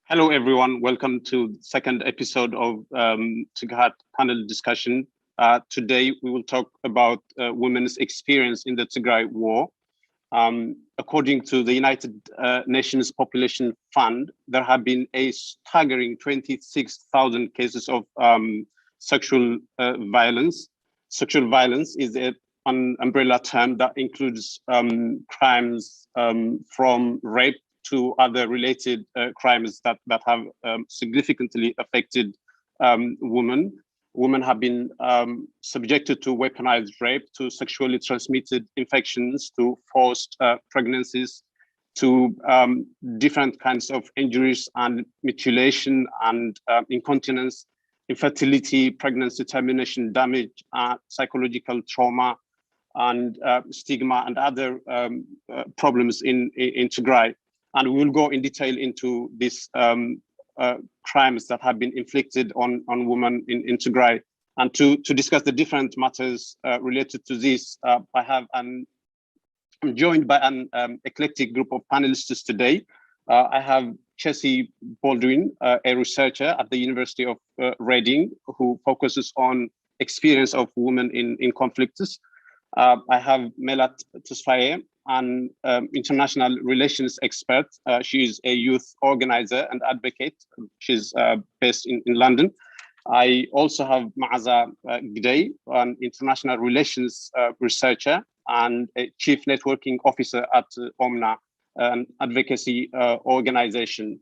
Hello, everyone. Welcome to the second episode of Tighat panel discussion. Today, we will talk about women's experience in the Tigray War. According to the United Nations Population Fund, there have been a staggering 26,000 cases of sexual violence. Sexual violence is an umbrella term that includes crimes from rape to other related crimes that have significantly affected women. Women have been subjected to weaponized rape, to sexually transmitted infections, to forced pregnancies, to different kinds of injuries and mutilation and incontinence, infertility, pregnancy termination, damage, psychological trauma, and stigma and other problems in Tigray. And we will go in detail into these crimes that have been inflicted on women in Tigray. And to discuss the different matters related to this, I'm joined by an eclectic group of panelists today. I have Chessie Baldwin, a researcher at the University of Reading, who focuses on experience of women in conflicts. I have Melat, Tesfaye, an international relations expert. She is a youth organizer and advocate. She's based in London. I also have Meaza Gidey, an international relations researcher and a chief networking officer at Omna, an advocacy organization.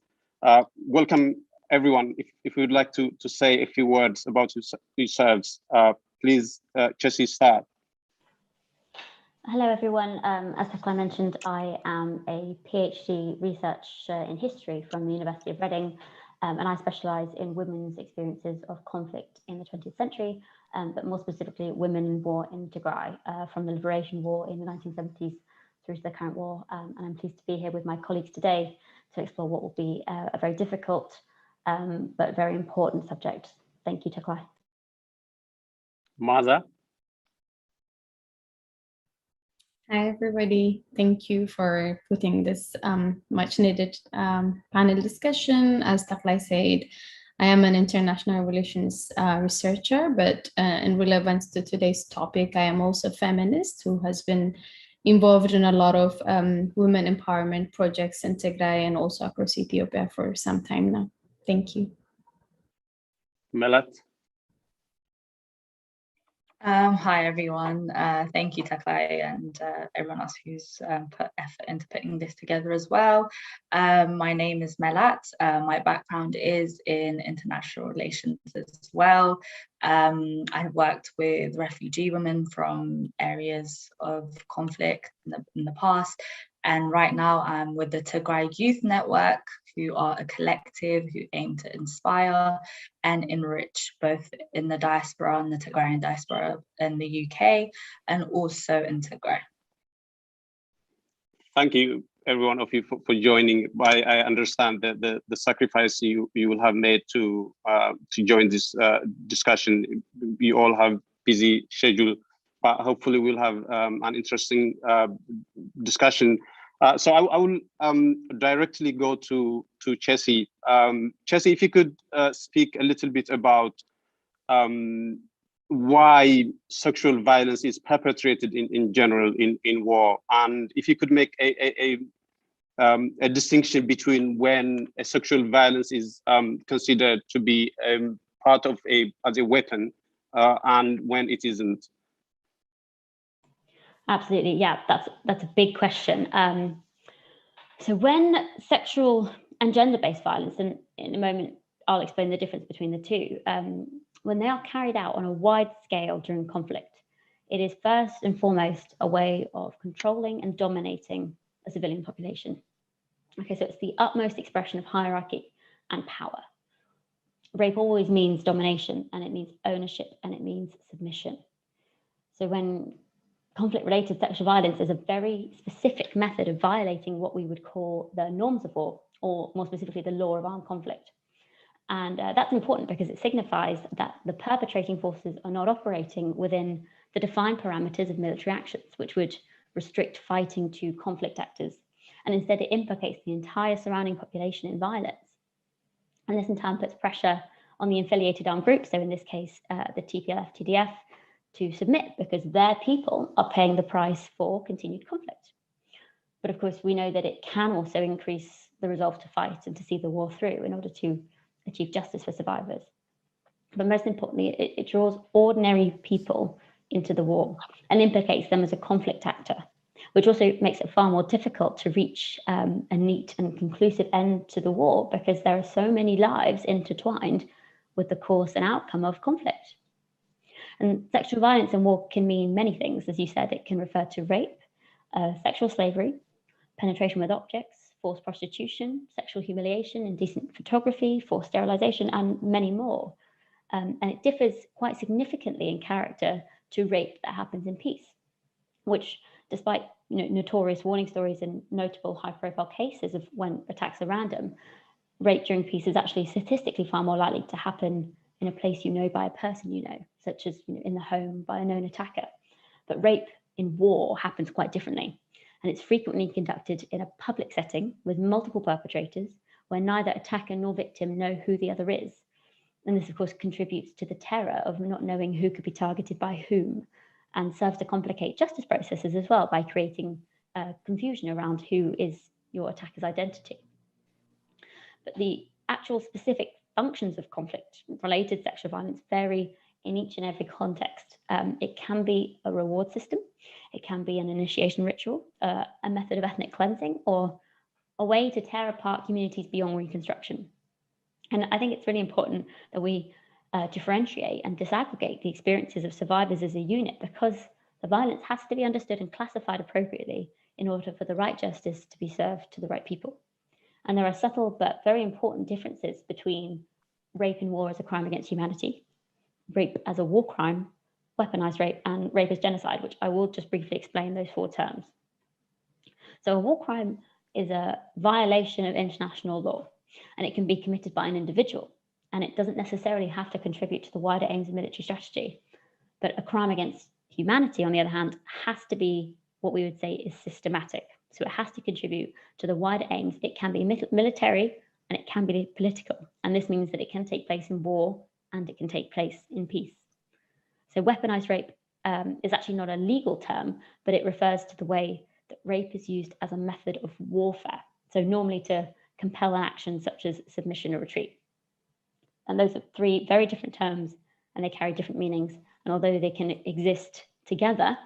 Welcome, everyone. If you would like to say a few words about yourselves, please, Chessie, start. Hello, everyone. As Tesfaye mentioned, I am a PhD researcher in history from the University of Reading, and I specialise in women's experiences of conflict in the 20th century, but more specifically, women in war in Tigray, from the Liberation War in the 1970s through to the current war. And I'm pleased to be here with my colleagues today to explore what will be a very difficult but very important subject. Thank you, Tesfaye. Meaza. Hi, everybody. Thank you for putting this much needed panel discussion. As Tesfaye said, I am an international relations researcher, but in relevance to today's topic, I am also a feminist who has been involved in a lot of women empowerment projects in Tigray and also across Ethiopia for some time now. Thank you. Melat. Hi, everyone. Thank you, Tesfaye, and everyone else who's put effort into putting this together as well. My name is Melat. My background is in international relations as well. I have worked with refugee women from areas of conflict in the past. And right now I'm with the Tigray Youth Network, who are a collective who aim to inspire and enrich both in the diaspora and the Tigrayan diaspora in the UK and also in Tigray. Thank you, every one of you, for joining. I understand that the sacrifice you will have made to join this discussion. You all have busy schedule, but hopefully we'll have an interesting discussion. So I will directly go to Chessie. Chessie, if you could speak a little bit about why sexual violence is perpetrated in general in war, and if you could make a distinction between when a sexual violence is considered to be part of as a weapon and when it isn't. Absolutely, yeah, that's a big question. So when sexual and gender-based violence, and in a moment I'll explain the difference between the two, when they are carried out on a wide scale during conflict, it is first and foremost a way of controlling and dominating a civilian population. Okay, so it's the utmost expression of hierarchy and power. Rape always means domination, and it means ownership, and it means submission. So when conflict-related sexual violence is a very specific method of violating what we would call the norms of war, or more specifically, the law of armed conflict. And that's important because it signifies that the perpetrating forces are not operating within the defined parameters of military actions, which would restrict fighting to conflict actors. And instead, it implicates the entire surrounding population in violence. And this in turn puts pressure on the affiliated armed groups, so in this case, the TPLF, TDF, to submit because their people are paying the price for continued conflict. But of course, we know that it can also increase the resolve to fight and to see the war through in order to achieve justice for survivors. But most importantly, it draws ordinary people into the war and implicates them as a conflict actor, which also makes it far more difficult to reach a neat and conclusive end to the war because there are so many lives intertwined with the course and outcome of conflict. And sexual violence in war can mean many things. As you said, it can refer to rape, sexual slavery, penetration with objects, forced prostitution, sexual humiliation, indecent photography, forced sterilization, and many more. And it differs quite significantly in character to rape that happens in peace, which, despite notorious warning stories and notable high-profile cases of when attacks are random, rape during peace is actually statistically far more likely to happen in a place you know by a person you know, such as in the home by a known attacker. But rape in war happens quite differently, and it's frequently conducted in a public setting with multiple perpetrators where neither attacker nor victim know who the other is. And this, of course, contributes to the terror of not knowing who could be targeted by whom, and serves to complicate justice processes as well by creating confusion around who is your attacker's identity. But the actual specific functions of conflict-related sexual violence vary in each and every context. It can be a reward system, it can be an initiation ritual, a method of ethnic cleansing, or a way to tear apart communities beyond reconstruction. And I think it's really important that we differentiate and disaggregate the experiences of survivors as a unit, because the violence has to be understood and classified appropriately in order for the right justice to be served to the right people. And there are subtle but very important differences between rape in war as a crime against humanity, rape as a war crime, weaponized rape, and rape as genocide, which I will just briefly explain those four terms. So a war crime is a violation of international law, and it can be committed by an individual, and it doesn't necessarily have to contribute to the wider aims of military strategy. But a crime against humanity, on the other hand, has to be what we would say is systematic. So it has to contribute to the wider aims. It can be military and it can be political. And this means that it can take place in war and it can take place in peace. So weaponized rape is actually not a legal term, but it refers to the way that rape is used as a method of warfare. So normally to compel an action such as submission or retreat. And those are three very different terms and they carry different meanings. And although they can exist together,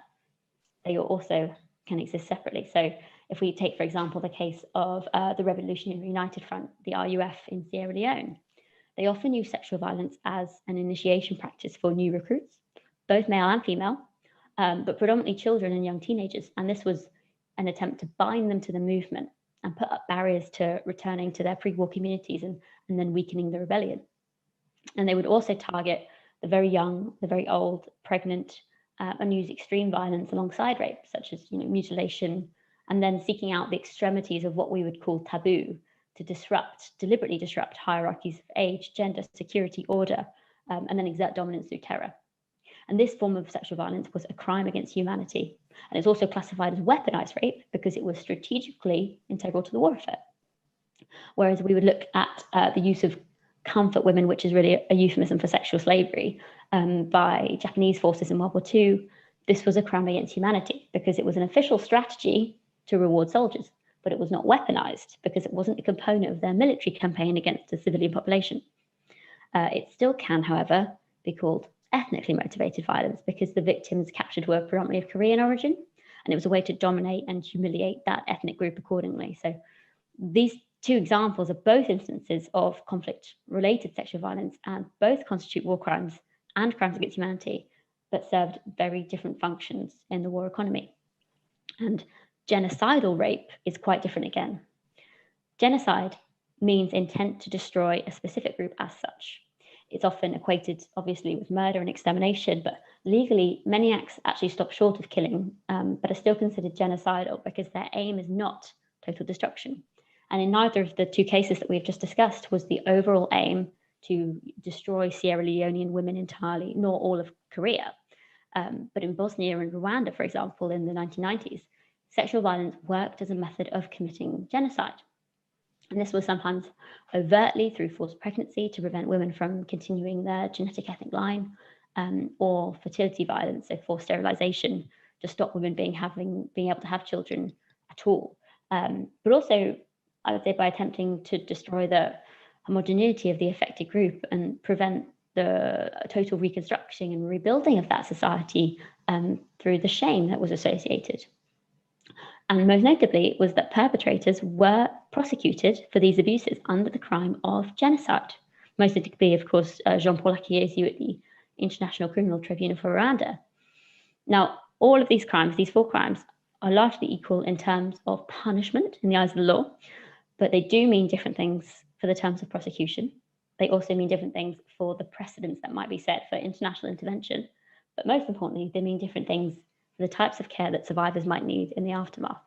they also can exist separately. So if we take, for example, the case of the Revolutionary United Front, the RUF in Sierra Leone, they often use sexual violence as an initiation practice for new recruits, both male and female, but predominantly children and young teenagers. And this was an attempt to bind them to the movement and put up barriers to returning to their pre-war communities and then weakening the rebellion. And they would also target the very young, the very old, pregnant, and use extreme violence alongside rape, such as mutilation, and then seeking out the extremities of what we would call taboo to deliberately disrupt hierarchies of age, gender, security, order, and then exert dominance through terror. And this form of sexual violence was a crime against humanity. And it's also classified as weaponized rape because it was strategically integral to the war effort. Whereas we would look at the use of comfort women, which is really a euphemism for sexual slavery, by Japanese forces in World War II, this was a crime against humanity because it was an official strategy to reward soldiers, but it was not weaponized because it wasn't a component of their military campaign against the civilian population. It still can, however, be called ethnically motivated violence because the victims captured were predominantly of Korean origin, and it was a way to dominate and humiliate that ethnic group accordingly. So these two examples are both instances of conflict-related sexual violence, and both constitute war crimes and crimes against humanity, but served very different functions in the war economy. And genocidal rape is quite different again. Genocide means intent to destroy a specific group as such. It's often equated, obviously, with murder and extermination, but legally, many acts actually stop short of killing, but are still considered genocidal because their aim is not total destruction. And in neither of the two cases that we've just discussed was the overall aim to destroy Sierra Leonean women entirely, nor all of Korea. But in Bosnia and Rwanda, for example, in the 1990s, sexual violence worked as a method of committing genocide. And this was sometimes overtly through forced pregnancy to prevent women from continuing their genetic ethnic line, or fertility violence, so forced sterilization, to stop women being able to have children at all. But also, I would say, by attempting to destroy the homogeneity of the affected group and prevent the total reconstructing and rebuilding of that society through the shame that was associated. And most notably was that perpetrators were prosecuted for these abuses under the crime of genocide. Most notably, of course, Jean-Paul Akiyesu at the International Criminal Tribunal for Rwanda. Now, all of these crimes, these 4 crimes, are largely equal in terms of punishment in the eyes of the law, but they do mean different things for the terms of prosecution. They also mean different things for the precedents that might be set for international intervention. But most importantly, they mean different things for the types of care that survivors might need in the aftermath.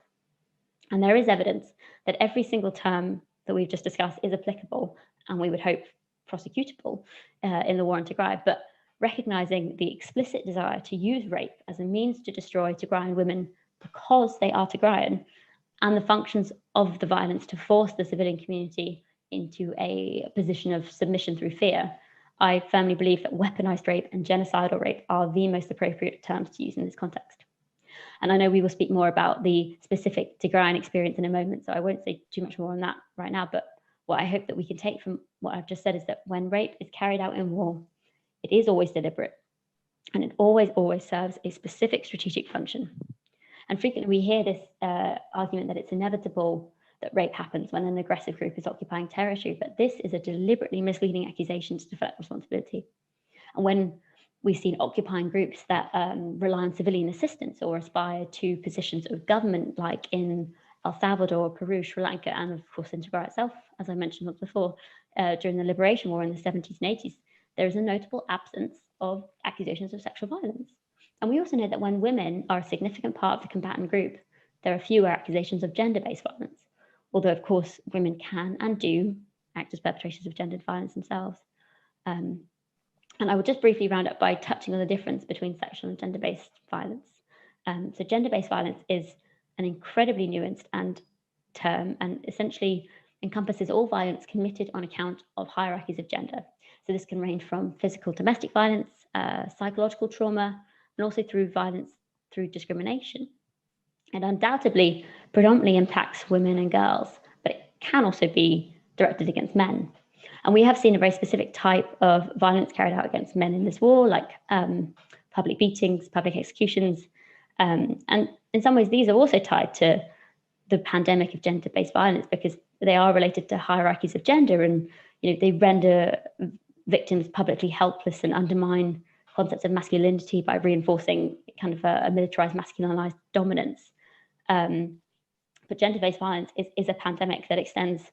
And there is evidence that every single term that we've just discussed is applicable, and we would hope prosecutable in the war in Tigray. But recognizing the explicit desire to use rape as a means to destroy Tigrayan women because they are Tigrayan, and the functions of the violence to force the civilian community into a position of submission through fear, I firmly believe that weaponized rape and genocidal rape are the most appropriate terms to use in this context. And I know we will speak more about the specific Tigrayan experience in a moment, so I won't say too much more on that right now, but what I hope that we can take from what I've just said is that when rape is carried out in war, it is always deliberate, and it always serves a specific strategic function. And frequently we hear this argument that it's inevitable that rape happens when an aggressive group is occupying territory, but this is a deliberately misleading accusation to deflect responsibility. And when we've seen occupying groups that rely on civilian assistance or aspire to positions of government, like in El Salvador, Peru, Sri Lanka, and of course in Tigray itself, as I mentioned before, during the Liberation War in the 70s and 80s, there is a notable absence of accusations of sexual violence. And we also know that when women are a significant part of the combatant group, there are fewer accusations of gender-based violence, although of course women can and do act as perpetrators of gendered violence themselves. And I will just briefly round up by touching on the difference between sexual and gender-based violence. So gender-based violence is an incredibly nuanced term and essentially encompasses all violence committed on account of hierarchies of gender. So this can range from physical domestic violence, psychological trauma, and also through violence through discrimination. It undoubtedly predominantly impacts women and girls, but it can also be directed against men. And we have seen a very specific type of violence carried out against men in this war, like public beatings, public executions. And in some ways, these are also tied to the pandemic of gender-based violence because they are related to hierarchies of gender, and they render victims publicly helpless and undermine concepts of masculinity by reinforcing kind of a militarized, masculinized dominance. But gender-based violence is a pandemic that extends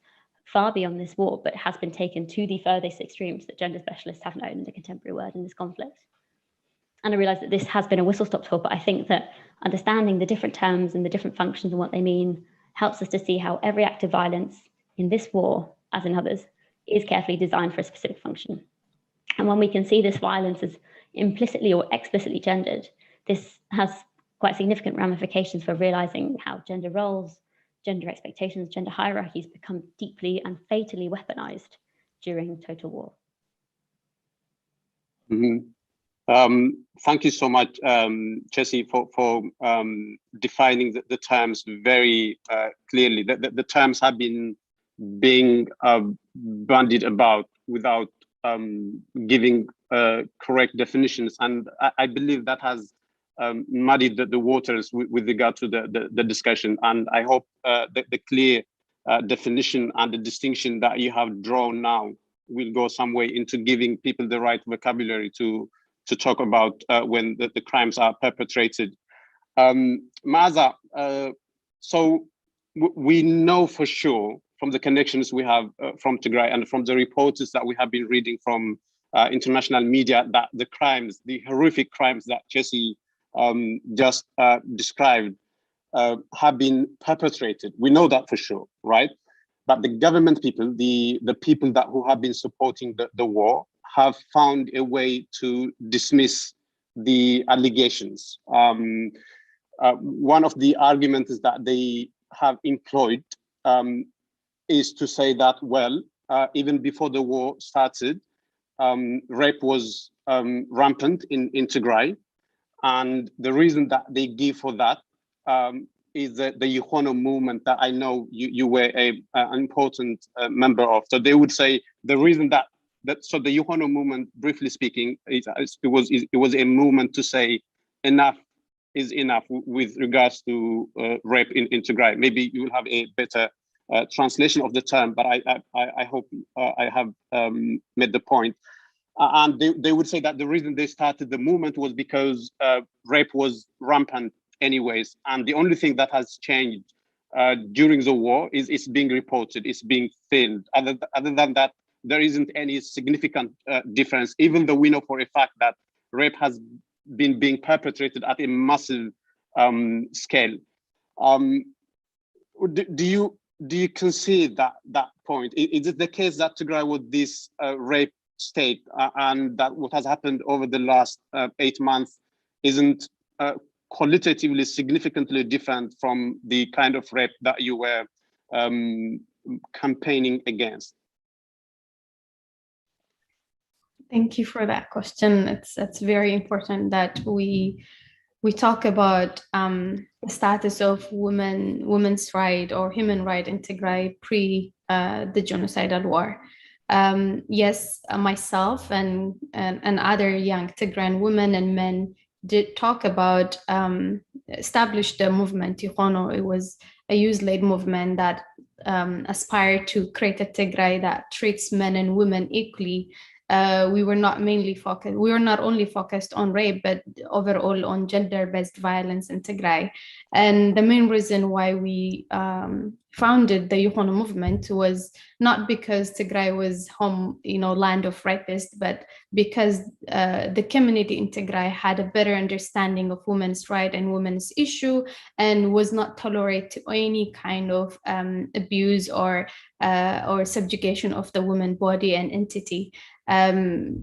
far beyond this war, but has been taken to the furthest extremes that gender specialists have known in the contemporary world in this conflict. And I realize that this has been a whistle-stop tour, but I think that understanding the different terms and the different functions and what they mean helps us to see how every act of violence in this war, as in others, is carefully designed for a specific function. And when we can see this violence as implicitly or explicitly gendered, this has quite significant ramifications for realizing how gender roles, gender expectations, gender hierarchies become deeply and fatally weaponized during total war. Mm-hmm. Thank you so much, Chessie, for defining the terms very clearly. The terms have been being bandied about without giving correct definitions, and I believe that has muddied the waters with regard to the discussion. And I hope the clear definition and the distinction that you have drawn now will go some way into giving people the right vocabulary to talk about when the crimes are perpetrated. Meaza, so we know for sure from the connections we have from Tigray and from the reports that we have been reading from international media that the crimes, the horrific crimes that Chessie just described have been perpetrated. We know that for sure, right? But the government people, the people who have been supporting the war, have found a way to dismiss the allegations. One of the arguments is that they have employed is to say that, well, even before the war started, rape was rampant in Tigray. And the reason that they give for that is the Yuhono movement that I know you were an important member of. So they would say the reason so the Yuhono movement, briefly speaking, it was a movement to say enough is enough with regards to rape in Tigray. Maybe you will have a better translation of the term, but I hope I have made the point. And they would say that the reason they started the movement was because rape was rampant anyways. And the only thing that has changed during the war is it's being reported, it's being filmed. Other than that, there isn't any significant difference, even though we know for a fact that rape has been being perpetrated at a massive scale. Do you concede that point? Is it the case that Tigray was this rape state and that what has happened over the last 8 months isn't qualitatively significantly different from the kind of rape that you were campaigning against? Thank you for that question. It's very important that we talk about the status of women's right or human right in Tigray pre the genocidal war. Yes, myself and other young Tigrayan women and men did talk about establish the movement Yuhono. It was a youth-led movement that aspired to create a Tigray that treats men and women equally. We were not only focused on rape, but overall on gender-based violence in Tigray. And the main reason why we founded the Yuhono movement was not because Tigray was land of rapists, but because the community in Tigray had a better understanding of women's rights and women's issue, and was not tolerate to any kind of abuse or subjugation of the woman body and entity.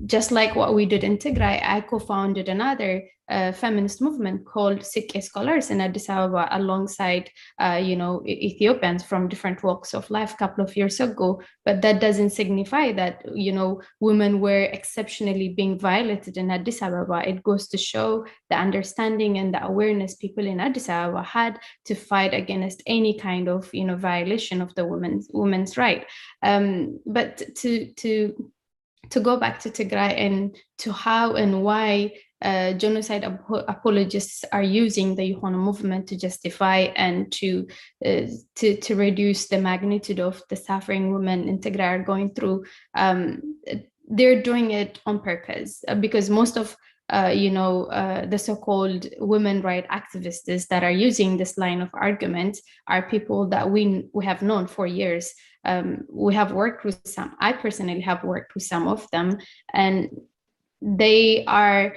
Just like what we did in Tigray, I co-founded another feminist movement called Sikke Scholars in Addis Ababa alongside Ethiopians from different walks of life a couple of years ago. But that doesn't signify that women were exceptionally being violated in Addis Ababa. It goes to show the understanding and the awareness people in Addis Ababa had to fight against any kind of violation of the women's right. But to go back to Tigray and to how and why genocide apologists are using the Yuhono movement to justify and to reduce the magnitude of the suffering women in Tigray are going through. They're doing it on purpose because most of the so-called women rights activists that are using this line of argument are people that we have known for years. We have worked with some. I personally have worked with some of them, and they are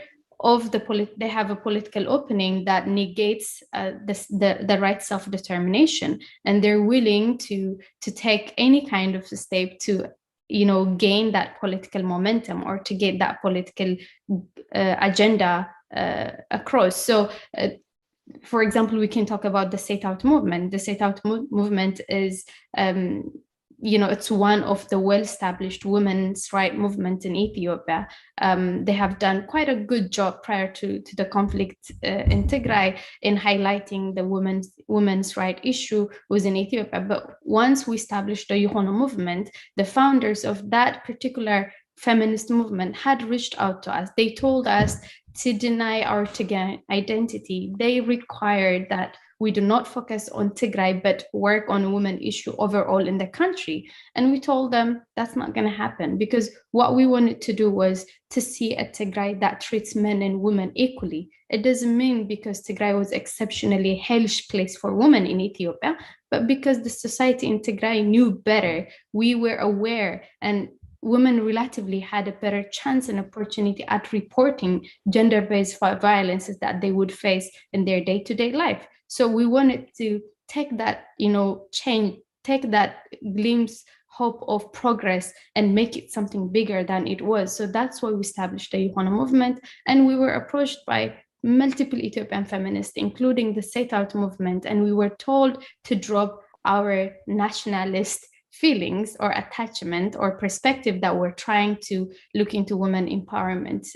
they have a political opening that negates the right self-determination, and they're willing to take any kind of step to gain that political momentum or to get that political agenda across. So for example, we can talk about the Set Out movement. The Set Out movement is it's one of the well-established women's rights movement in Ethiopia. They have done quite a good job prior to the conflict in Tigray in highlighting the women's rights issue within Ethiopia. But once we established the Yuhono movement, the founders of that particular feminist movement had reached out to us. They told us to deny our Tigray identity. They required that we do not focus on Tigray, but work on women issue overall in the country. And we told them that's not going to happen, because what we wanted to do was to see a Tigray that treats men and women equally. It doesn't mean because Tigray was exceptionally hellish place for women in Ethiopia, but because the society in Tigray knew better. We were aware, and women relatively had a better chance and opportunity at reporting gender-based violences that they would face in their day-to-day life. So we wanted to take that, change, take that glimpse, hope of progress and make it something bigger than it was. So that's why we established the Yuhono movement. And we were approached by multiple Ethiopian feminists, including the Set Out movement. And we were told to drop our nationalist feelings or attachment or perspective that we're trying to look into women empowerment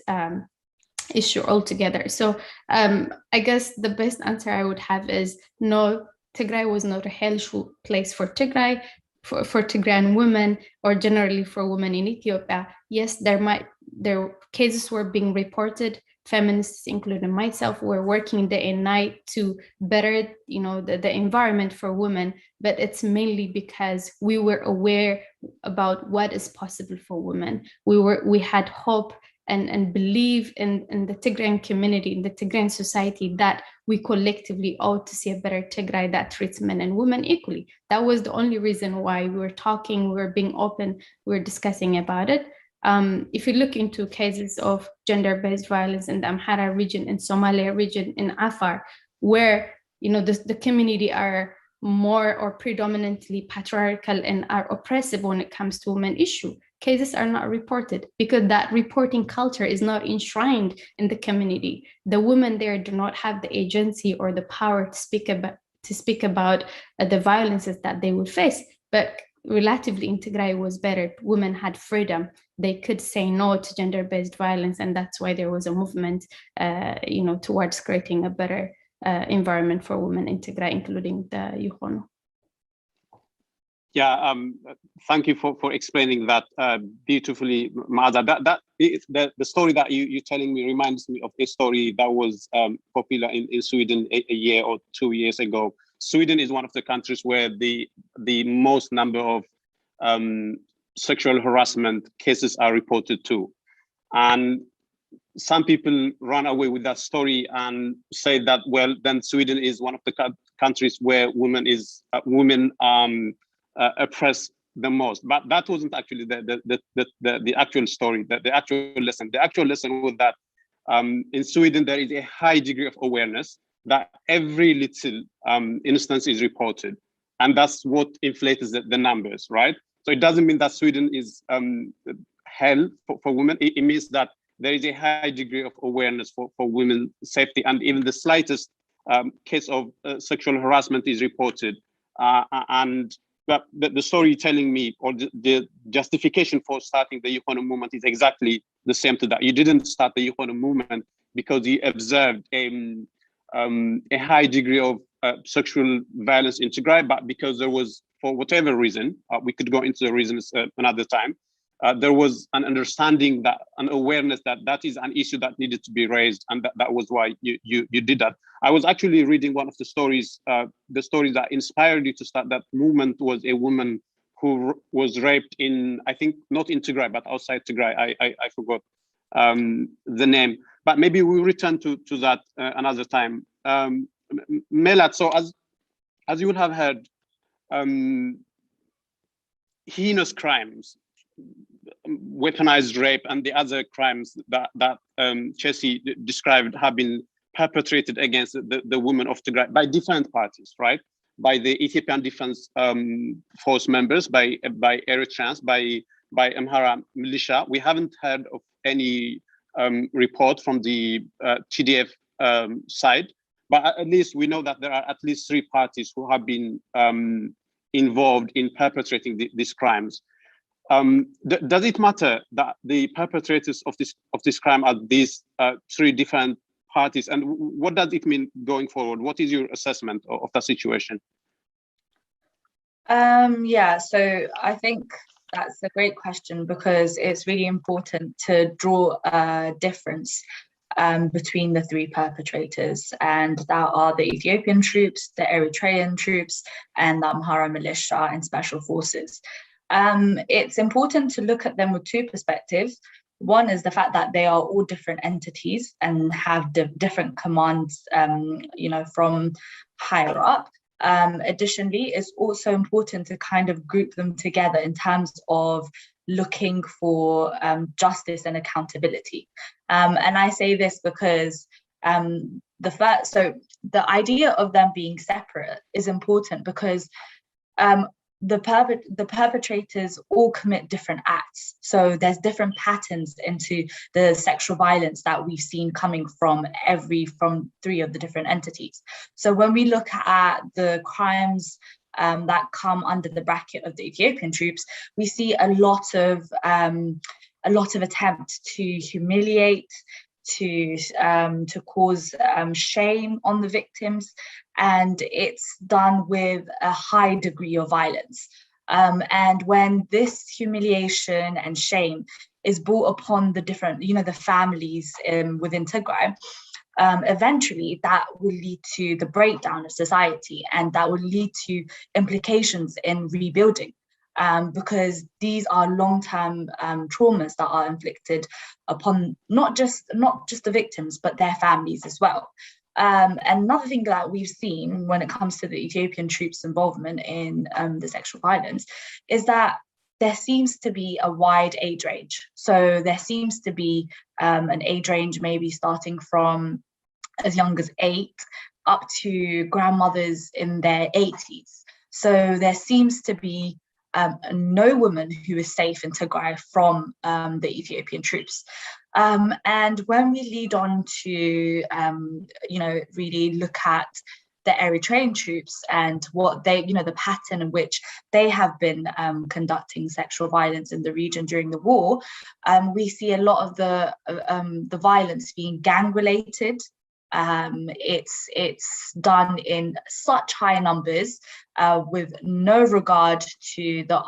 issue altogether. So I guess the best answer I would have is no, Tigray was not a hellish place for Tigray, for Tigrayan women, or generally for women in Ethiopia. Yes, there cases were being reported. Feminists, including myself, were working day and night to better, the environment for women. But it's mainly because we were aware about what is possible for women. We had hope and believe in the Tigrayan community, in the Tigrayan society, that we collectively ought to see a better Tigray that treats men and women equally. That was the only reason why we were talking, we were being open, we were discussing about it. If you look into cases of gender-based violence in the Amhara region, in Somalia region, in Afar, where the community are more or predominantly patriarchal and are oppressive when it comes to women issue, cases are not reported because that reporting culture is not enshrined in the community. The women there do not have the agency or the power to speak about the violences that they would face. But relatively in Tigray was better. Women had freedom. They could say no to gender-based violence, and that's why there was a movement, towards creating a better environment for women in Tigray, including the Yuhono. Yeah, thank you for explaining that beautifully, Meaza. The story that you're telling me reminds me of a story that was popular in Sweden a year or 2 years ago. Sweden is one of the countries where the most number of sexual harassment cases are reported to. And some people run away with that story and say that, well, then Sweden is one of the countries where women oppressed the most. But that wasn't actually the actual story, the actual lesson. The actual lesson was that in Sweden, there is a high degree of awareness that every little instance is reported. And that's what inflates the numbers, right? So it doesn't mean that Sweden is hell for women. It means that there is a high degree of awareness for women's safety, and even the slightest case of sexual harassment is reported. But the story you're telling me, or the justification for starting the Yuhono movement, is exactly the same to that. You didn't start the Yuhono movement because you observed a high degree of sexual violence in Tigray, but because there was, for whatever reason, we could go into the reasons another time, there was an understanding, an awareness that is an issue that needed to be raised, and that was why you did that. I was actually reading one of the stories that inspired you to start that movement was a woman who was raped in, I think, not in Tigray, but outside Tigray. I forgot the name, but maybe we'll return to that another time. Melat, so as you would have heard, heinous crimes, weaponized rape, and the other crimes that Chessie described have been perpetrated against the women of Tigray by different parties, right? By the Ethiopian Defense Force members, by Eritreans, by Amhara militia. We haven't heard of any report from the TDF side, but at least we know that there are at least 3 parties who have been involved in perpetrating these crimes. Does it matter that the perpetrators of this crime are these 3 different parties, and what does it mean going forward? What is your assessment of the situation? Yeah, so I think that's a great question, because it's really important to draw a difference between the 3 perpetrators, and that are the Ethiopian troops, the Eritrean troops, and the Amhara militia and special forces. It's important to look at them with 2 perspectives. One is the fact that they are all different entities and have different commands, from higher up. Additionally, it's also important to kind of group them together in terms of looking for justice and accountability. And I say this because the idea of them being separate is important, because the perpetrators all commit different acts. So there's different patterns into the sexual violence that we've seen coming from 3 of the different entities. So when we look at the crimes that come under the bracket of the Ethiopian troops, we see a lot of attempt to humiliate, to cause shame on the victims, and it's done with a high degree of violence. And when this humiliation and shame is brought upon the different, the families within Tigray, eventually that will lead to the breakdown of society, and that will lead to implications in rebuilding. Because these are long-term traumas that are inflicted upon not just the victims, but their families as well. Another thing that we've seen when it comes to the Ethiopian troops' involvement in the sexual violence is that there seems to be a wide age range. So there seems to be an age range maybe starting from as young as 8 up to grandmothers in their 80s. So there seems to be no woman who is safe in Tigray from the Ethiopian troops. And when we lead on to, really look at the Eritrean troops and what they, the pattern in which they have been conducting sexual violence in the region during the war, we see a lot of the violence being gang-related. It's done in such high numbers with no regard to the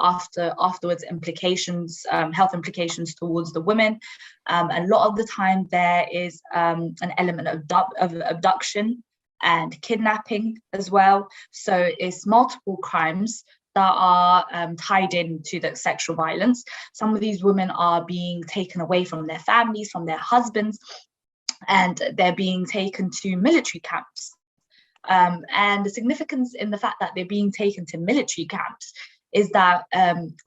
afterwards implications, health implications towards the women. A lot of the time there is an element of abduction and kidnapping as well. So it's multiple crimes that are tied into the sexual violence. Some of these women are being taken away from their families, from their husbands, and they're being taken to military camps. And the significance in the fact that they're being taken to military camps is that,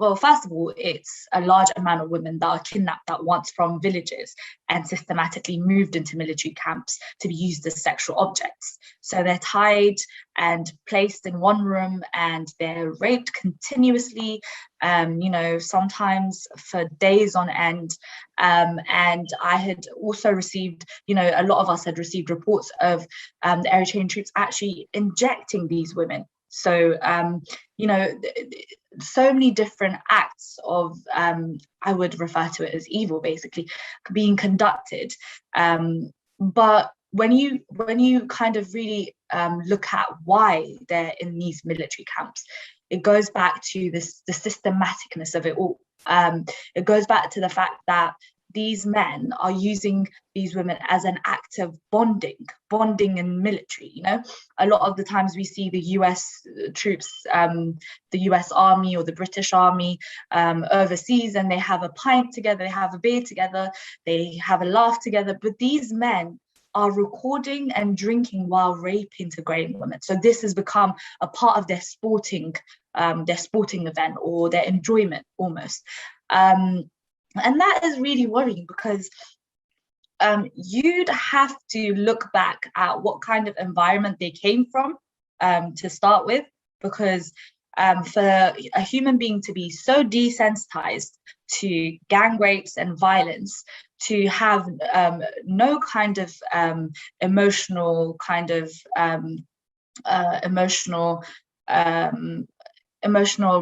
well, first of all, it's a large amount of women that are kidnapped at once from villages and systematically moved into military camps to be used as sexual objects. So they're tied and placed in one room and they're raped continuously, sometimes for days on end. And I had also received, a lot of us had received reports of the Eritrean troops actually injecting these women. So, so many different acts of, I would refer to it as evil, basically, being conducted. But when you kind of really look at why they're in these military camps, it goes back to the systematicness of it all. It goes back to the fact that these men are using these women as an act of bonding in military. A lot of the times we see the US troops, the US Army or the British Army overseas, and they have a pint together, they have a beer together, they have a laugh together, but these men are recording and drinking while raping Tigrayan women. So this has become a part of their sporting event or their enjoyment almost. And that is really worrying because you'd have to look back at what kind of environment they came from to start with, because for a human being to be so desensitized to gang rapes and violence, to have no kind of emotional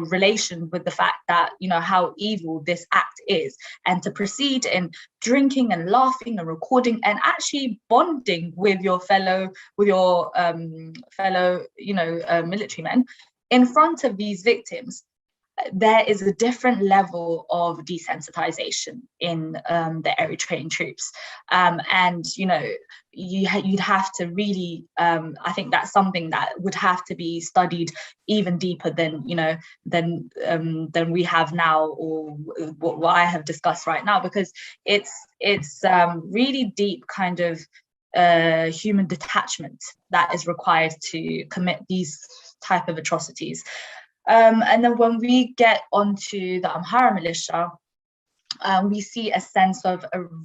relation with the fact that, how evil this act is, and to proceed in drinking and laughing and recording and actually bonding with your fellow military men in front of these victims, there is a different level of desensitization in the Eritrean troops. And, you'd have to really, I think that's something that would have to be studied even deeper than we have now, or what I have discussed right now, because it's really deep kind of human detachment that is required to commit these type of atrocities. And then when we get onto the Amhara militia, we see a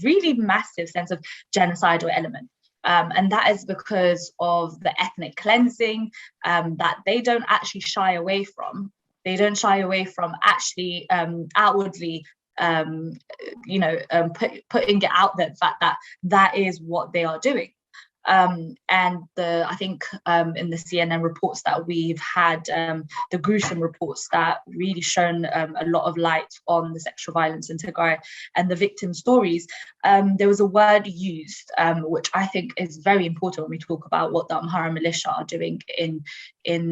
really massive sense of genocidal element. And that is because of the ethnic cleansing that they don't actually shy away from. They don't shy away from actually outwardly, putting it out there, the fact that that is what they are doing. And I think in the CNN reports that we've had, the gruesome reports that really shone a lot of light on the sexual violence in Tigray and the victim stories, there was a word used, which I think is very important when we talk about what the Amhara militia are doing in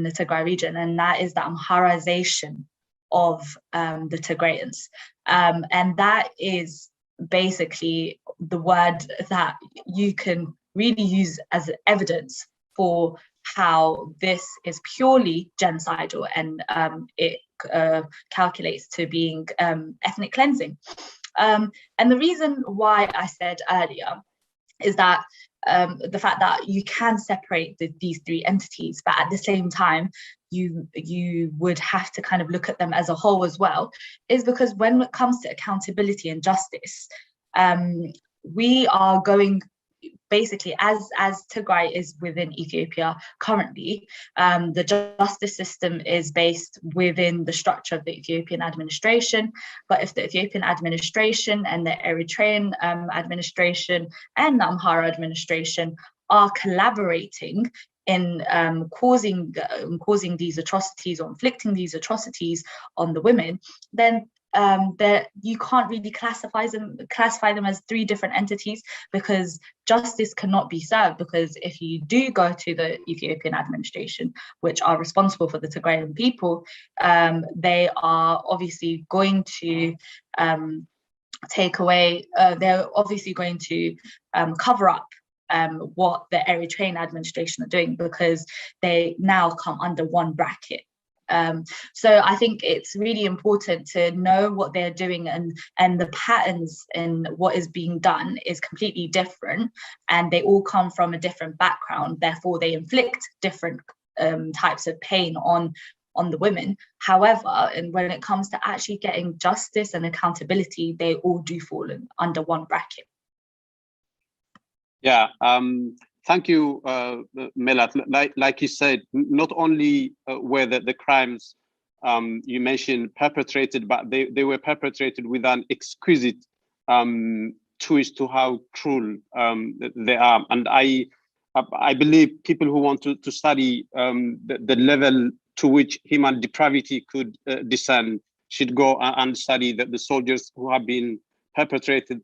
the Tigray region, and that is the Amharazation of the Tigrayans. And that is basically the word that you can really use as evidence for how this is purely genocidal, and it calculates to being ethnic cleansing. And the reason why I said earlier is that the fact that you can separate these three entities, but at the same time, you would have to kind of look at them as a whole as well, is because when it comes to accountability and justice, we are going, basically, as Tigray is within Ethiopia currently, the justice system is based within the structure of the Ethiopian administration. But if the Ethiopian administration and the Eritrean administration and the Amhara administration are collaborating in causing these atrocities or inflicting these atrocities on the women, then you can't really classify them as three different entities, because justice cannot be served. Because if you do go to the Ethiopian administration, which are responsible for the Tigrayan people, they are obviously going to take away, they're obviously going to cover up what the Eritrean administration are doing, because they now come under one bracket. So I think it's really important to know what they're doing, and the patterns in what is being done is completely different, and they all come from a different background. Therefore, they inflict different types of pain on the women. However, and when it comes to actually getting justice and accountability, they all do fall under one bracket. Yeah. Thank you, Melat. Like you said, not only were the crimes you mentioned perpetrated, but they were perpetrated with an exquisite twist to how cruel they are. And I believe people who want to study the level to which human depravity could descend should go and study the soldiers who have been perpetrating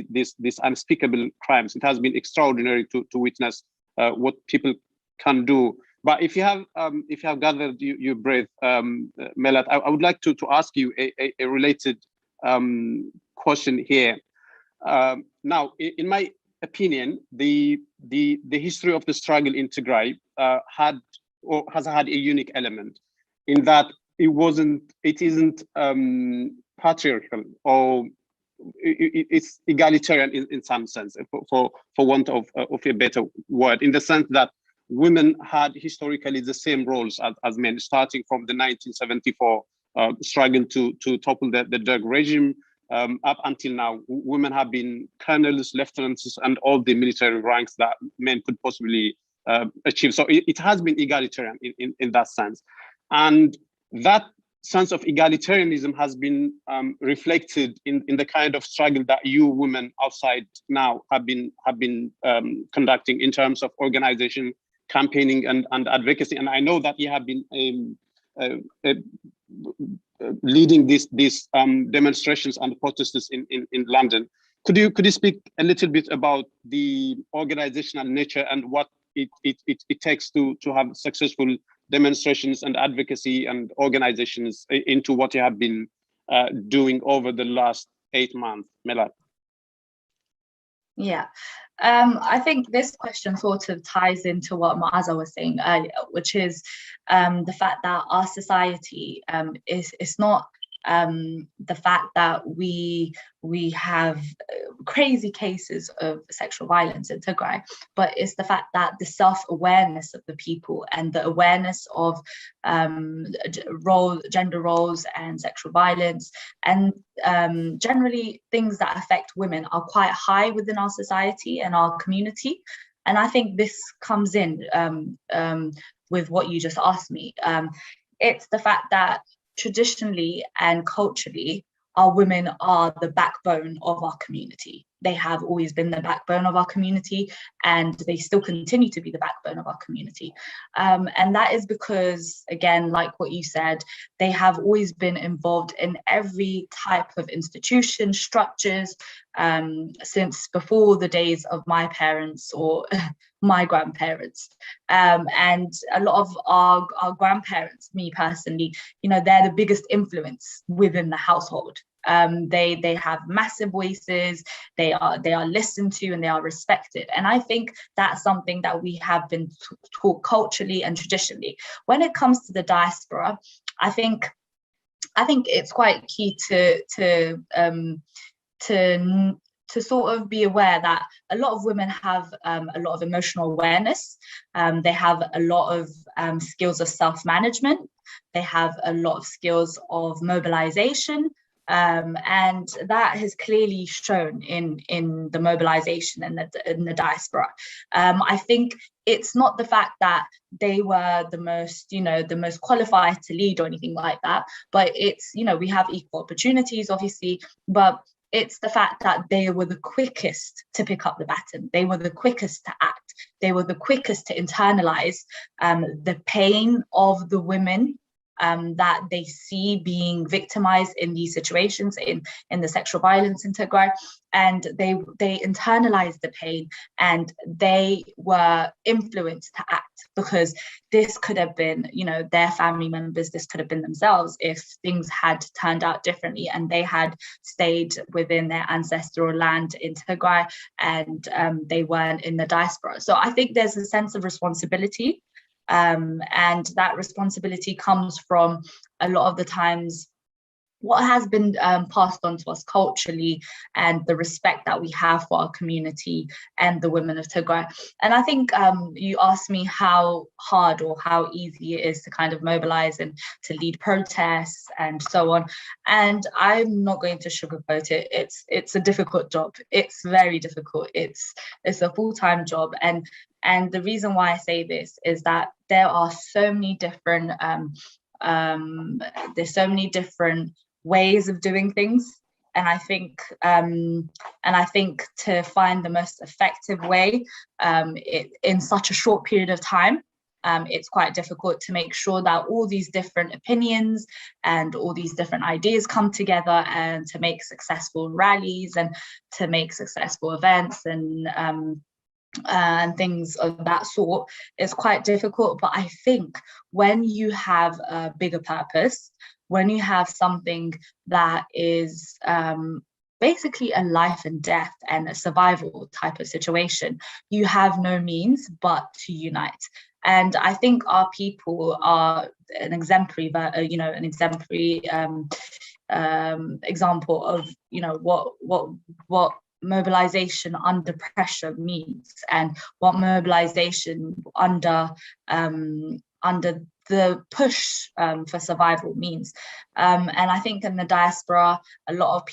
these unspeakable crimes. It has been extraordinary to witness what people can do. But if you have gathered your breath, Melat, I would like to ask you a related question here. Now, in my opinion, the history of the struggle in Tigray has had a unique element, in that it isn't patriarchal, or it's egalitarian in some sense, for want of a better word, in the sense that women had historically the same roles as men, starting from the 1974 struggle to topple the Derg regime up until now. Women have been colonels, lieutenants, and all the military ranks that men could possibly achieve. So it has been egalitarian in that sense, and that sense of egalitarianism has been reflected in the kind of struggle that you women outside now have been conducting in terms of organization, campaigning, and advocacy. And I know that you have been leading these demonstrations and protests in London. Could you speak a little bit about the organizational nature and what it takes to have successful demonstrations and advocacy and organizations into what you have been doing over the last 8 months, Melat? Yeah, I think this question sort of ties into what Meaza was saying earlier, which is the fact that our society is not the fact that we have crazy cases of sexual violence in Tigray, but it's the fact that the self-awareness of the people and the awareness of gender roles and sexual violence and generally things that affect women are quite high within our society and our community. And I think this comes in with what you just asked me. It's the fact that traditionally and culturally, our women are the backbone of our community. they have always been the backbone of our community, and they still continue to be the backbone of our community. And that is because, again, like what you said, they have always been involved in every type of institution, structures, since before the days of my parents or my grandparents. And a lot of our grandparents, me personally, you know, they're the biggest influence within the household. They have massive voices, they are listened to, and they are respected. And I think that's something that we have been taught culturally and traditionally. When it comes to the diaspora, I think it's quite key to sort of be aware that a lot of women have a lot of emotional awareness. They have a lot of skills of self-management. They have a lot of skills of mobilization. And that has clearly shown in the mobilization and in the diaspora. I think it's not the fact that they were the most qualified to lead or anything like that, but it's, you know, we have equal opportunities, obviously, but it's the fact that they were the quickest to pick up the baton. They were the quickest to act. They were the quickest to internalize the pain of the women that they see being victimized in these situations, in the sexual violence in Tigray, and they internalized the pain, and they were influenced to act, because this could have been, you know, their family members, this could have been themselves if things had turned out differently and they had stayed within their ancestral land in Tigray and they weren't in the diaspora. So I think there's a sense of responsibility. And that responsibility comes from a lot of the times what has been passed on to us culturally, and the respect that we have for our community and the women of Tigray. And I think you asked me how hard or how easy it is to kind of mobilize and to lead protests and so on. And I'm not going to sugarcoat it. It's a difficult job. It's very difficult. It's a full-time job. And the reason why I say this is that there are so many different ways of doing things, and I think to find the most effective way in such a short period of time, it's quite difficult to make sure that all these different opinions and all these different ideas come together, and to make successful rallies and to make successful events and things of that sort. Is quite difficult. But I think when you have a bigger purpose, when you have something that is basically a life and death and a survival type of situation, you have no means but to unite. And I think our people are an exemplary example of, you know, what mobilization under pressure means, and what mobilization under the push for survival means. And I think in the diaspora, a lot of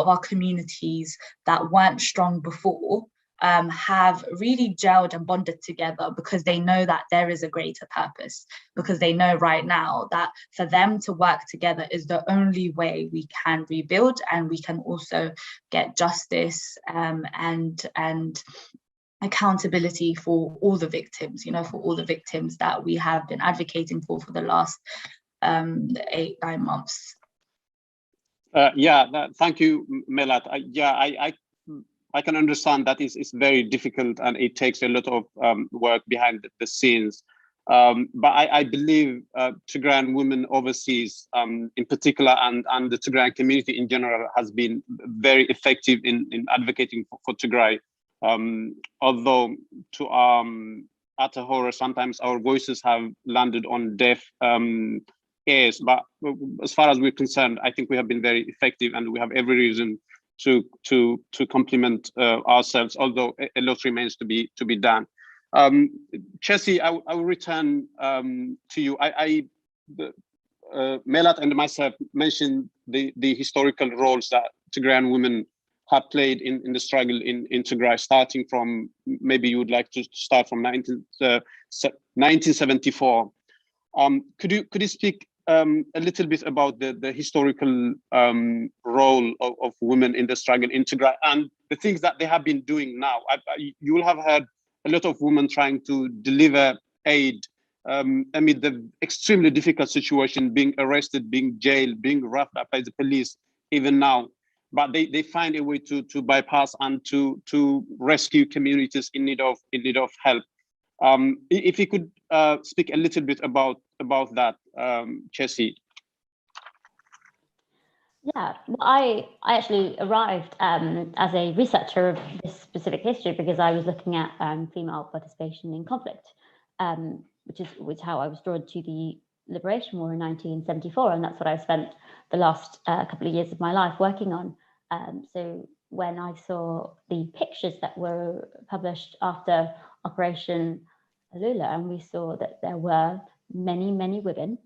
our communities that weren't strong before have really gelled and bonded together, because they know that there is a greater purpose, because they know right now that for them to work together is the only way we can rebuild, and we can also get justice and accountability for all the victims, you know, for all the victims that we have been advocating for the last 8-9 months. Thank you, Melat. I can understand that it's very difficult, and it takes a lot of work behind the scenes. But I believe Tigrayan women overseas, in particular, and the Tigrayan community in general, has been very effective in advocating for Tigray. Although to utter horror, sometimes our voices have landed on deaf ears. But as far as we're concerned, I think we have been very effective, and we have every reason to compliment ourselves, although a lot remains to be done. Chessie, I will return to you. Melat and myself mentioned the historical roles that Tigrayan women have played in the struggle in Tigray, starting from, maybe you would like to start from 1974. Could you speak a little bit about the historical role of women in the struggle in Tigray and the things that they have been doing now. You will have heard a lot of women trying to deliver aid amid the extremely difficult situation, being arrested, being jailed, being roughed up by the police, even now. But they find a way to bypass and to rescue communities in need of help. If you could speak a little bit about that, Chessie. Yeah, well, I actually arrived as a researcher of this specific history because I was looking at female participation in conflict, which is how I was drawn to the Liberation War in 1974, and that's what I've spent the last couple of years of my life working on. So when I saw the pictures that were published after Operation Alula, and we saw that there were many women,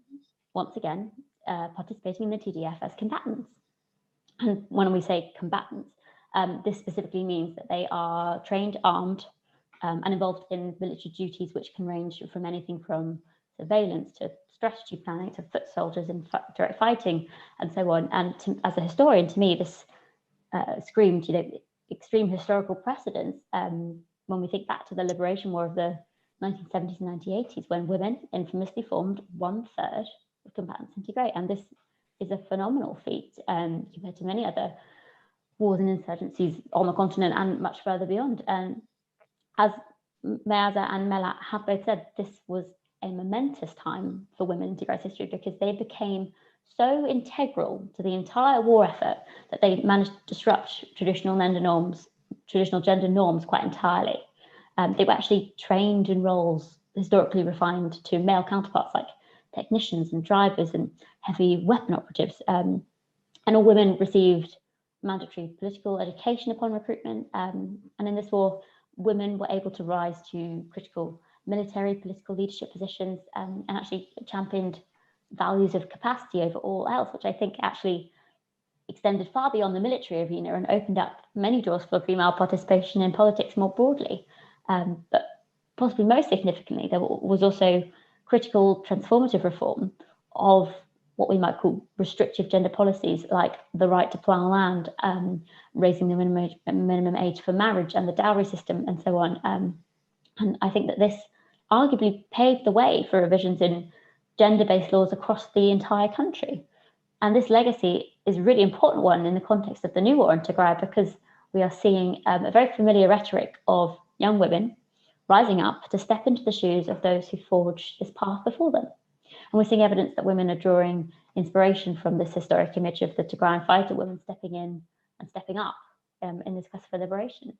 once again, participating in the TDF as combatants. And when we say combatants, this specifically means that they are trained, armed, and involved in military duties, which can range from anything from surveillance to strategy planning to foot soldiers and direct fighting and so on. And as a historian, to me, this screamed, extreme historical precedence when we think back to the Liberation War of the 1970s and 1980s, when women infamously formed 1/3 of combatants in Tigray. And this is a phenomenal feat compared to many other wars and insurgencies on the continent and much further beyond. And as Meaza and Melat have both said, this was a momentous time for women in Tigray's history because they became so integral to the entire war effort that they managed to disrupt traditional gender norms quite entirely. They were actually trained in roles historically refined to male counterparts like technicians and drivers and heavy weapon operatives. And all women received mandatory political education upon recruitment. And in this war, women were able to rise to critical military, political leadership positions and actually championed values of capacity over all else, which I think actually extended far beyond the military arena and opened up many doors for female participation in politics more broadly. But possibly most significantly, there was also critical transformative reform of what we might call restrictive gender policies, like the right to plough land, raising the minimum age for marriage and the dowry system and so on. And I think that this arguably paved the way for revisions in gender-based laws across the entire country. And this legacy is a really important one in the context of the new war in Tigray, because we are seeing a very familiar rhetoric of young women rising up to step into the shoes of those who forged this path before them. And we're seeing evidence that women are drawing inspiration from this historic image of the Tigrayan fighter women stepping in and stepping up in this quest for liberation.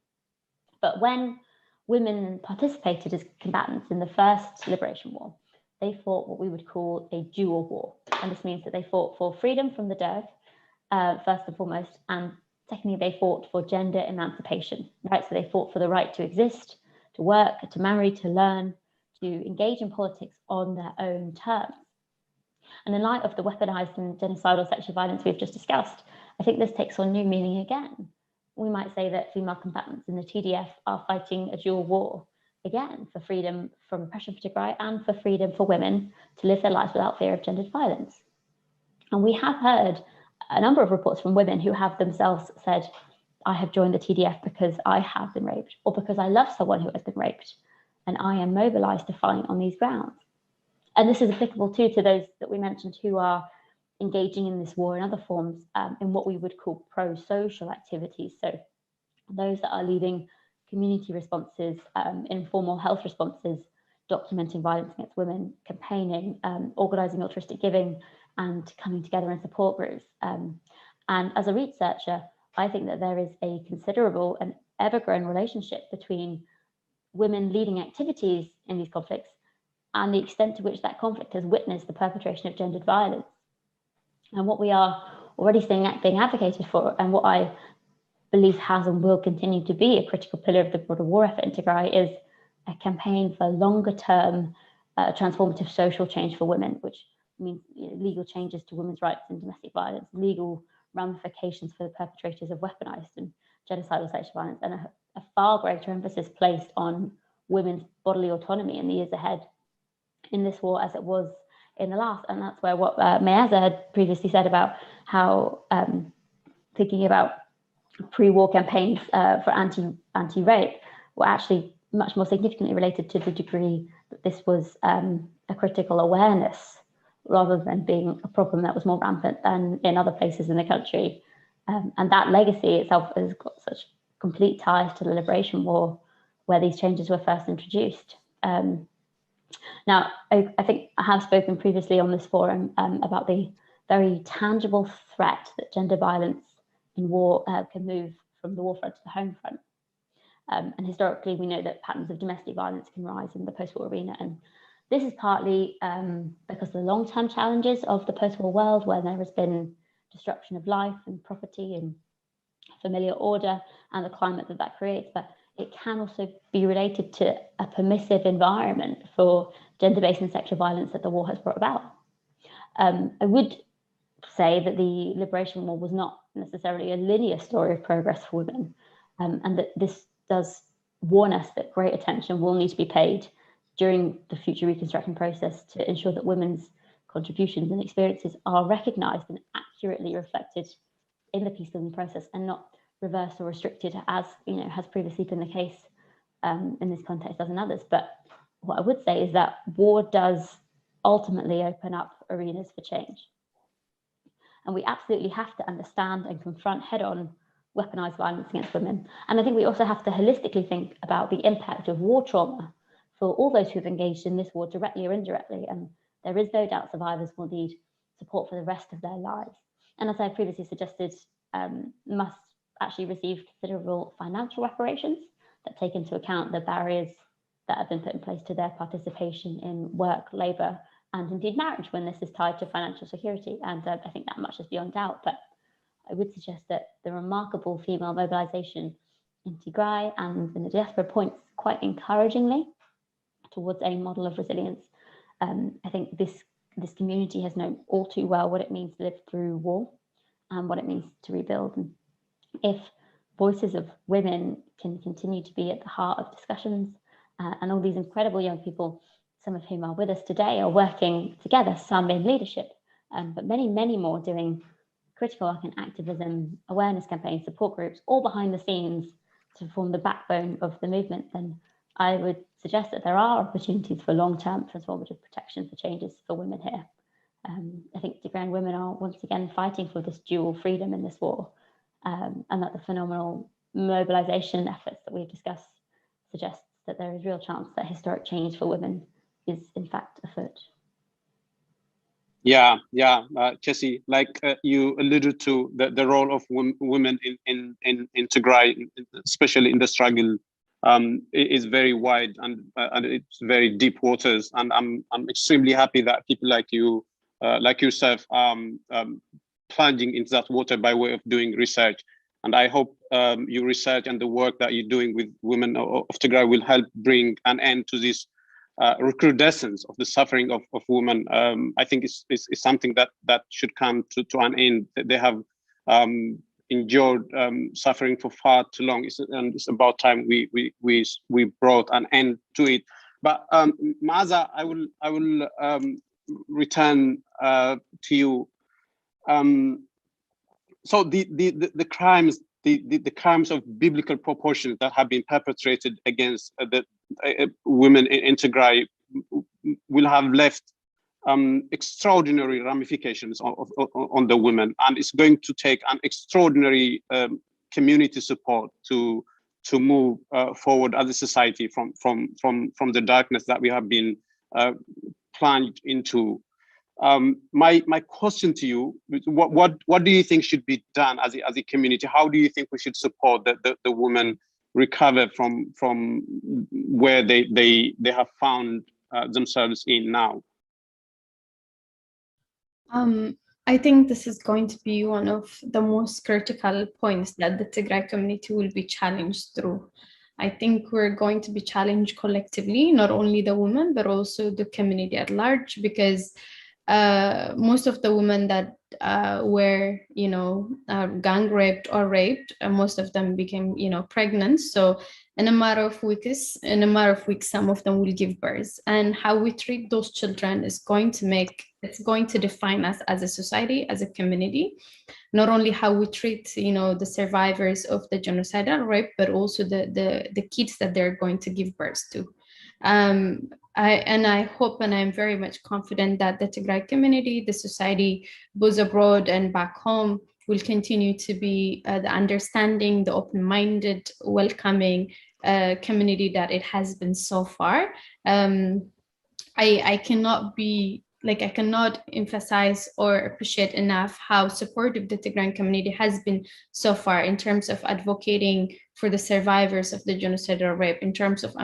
But when women participated as combatants in the first Liberation War, they fought what we would call a dual war. And this means that they fought for freedom from the Derg, first and foremost, and secondly, they fought for gender emancipation, right? So they fought for the right to exist, to work, to marry, to learn, to engage in politics on their own terms. And in light of the weaponized and genocidal sexual violence we've just discussed, I think this takes on new meaning again. We might say that female combatants in the TDF are fighting a dual war, again, for freedom from oppression for Tigray and for freedom for women to live their lives without fear of gendered violence. And we have heard a number of reports from women who have themselves said, I have joined the TDF because I have been raped, or because I love someone who has been raped, and I am mobilized to fight on these grounds. And this is applicable too to those that we mentioned who are engaging in this war in other forms, in what we would call pro-social activities. So those that are leading community responses, informal health responses, documenting violence against women, campaigning, organizing altruistic giving, and coming together in support groups. And as a researcher, I think that there is a considerable and ever-growing relationship between women leading activities in these conflicts and the extent to which that conflict has witnessed the perpetration of gendered violence. And what we are already seeing being advocated for, and what I believe has and will continue to be a critical pillar of the broader war effort in Tigray, is a campaign for longer-term transformative social change for women, which means legal changes to women's rights in domestic violence, legal ramifications for the perpetrators of weaponized and genocidal sexual violence, and a far greater emphasis placed on women's bodily autonomy in the years ahead in this war, as it was in the last. And that's where what Meaza had previously said about how thinking about pre-war campaigns for anti-rape were actually much more significantly related to the degree that this was a critical awareness rather than being a problem that was more rampant than in other places in the country. And that legacy itself has got such complete ties to the Liberation War, where these changes were first introduced. Now, I think I have spoken previously on this forum about the very tangible threat that gender violence in war can move from the war front to the home front. And historically, we know that patterns of domestic violence can rise in the post-war arena. And this is partly because of the long-term challenges of the post-war world, where there has been destruction of life and property and familiar order and the climate that that creates. But it can also be related to a permissive environment for gender-based and sexual violence that the war has brought about. I would say that the Liberation War was not necessarily a linear story of progress for women, and that this does warn us that great attention will need to be paid during the future reconstruction process to ensure that women's contributions and experiences are recognised and accurately reflected in the peace-building process, and not reversed or restricted, as has previously been the case in this context as in others. But what I would say is that war does ultimately open up arenas for change. And we absolutely have to understand and confront head-on weaponized violence against women. And I think we also have to holistically think about the impact of war trauma for all those who've engaged in this war directly or indirectly. And there is no doubt survivors will need support for the rest of their lives. And as I previously suggested, must actually receive considerable financial reparations that take into account the barriers that have been put in place to their participation in work, labour, and indeed marriage when this is tied to financial security. And I think that much is beyond doubt. But I would suggest that the remarkable female mobilisation in Tigray and in the diaspora points quite encouragingly towards a model of resilience. I think this community has known all too well what it means to live through war and what it means to rebuild. And if voices of women can continue to be at the heart of discussions, and all these incredible young people, some of whom are with us today, are working together, some in leadership, but many, many more doing critical work in activism, awareness campaigns, support groups, all behind the scenes to form the backbone of the movement, then I would suggest that there are opportunities for long-term transformative protection for changes for women here. I think Tigrayan women are once again fighting for this dual freedom in this war, and that the phenomenal mobilisation efforts that we've discussed suggests that there is real chance that historic change for women is in fact afoot. Yeah, Chessie, like you alluded to, the role of women in Tigray, especially in the struggle, is very wide and it's very deep waters. And I'm extremely happy that people like you, like yourself, plunging into that water by way of doing research. And I hope your research and the work that you're doing with women of Tigray will help bring an end to this recrudescence of the suffering of women. I think it's something that should come to an end. They have endured suffering for far too long, and it's about time we brought an end to it. But Meaza, I will return to you. So the crimes, the crimes of biblical proportions that have been perpetrated against the women in Tigray will have left extraordinary ramifications on the women, and it's going to take an extraordinary community support to move forward as a society from the darkness that we have been plunged into. My question to you: what do you think should be done as a community? How do you think we should support the women recover from where they have found themselves in now? I think this is going to be one of the most critical points that the Tigray community will be challenged through. I think we're going to be challenged collectively, not only the women, but also the community at large, because most of the women that were, gang raped or raped, and most of them became, pregnant. So in a matter of weeks, some of them will give birth. And how we treat those children is going to define us as a society, as a community. Not only how we treat, the survivors of the genocidal rape, but also the kids that they're going to give birth to. I hope, and I'm very much confident that the Tigray community, the society, both abroad and back home, will continue to be the understanding, the open-minded, welcoming community that it has been so far. I cannot emphasize or appreciate enough how supportive the Tigrayan community has been so far in terms of advocating for the survivors of the genocidal rape, in terms of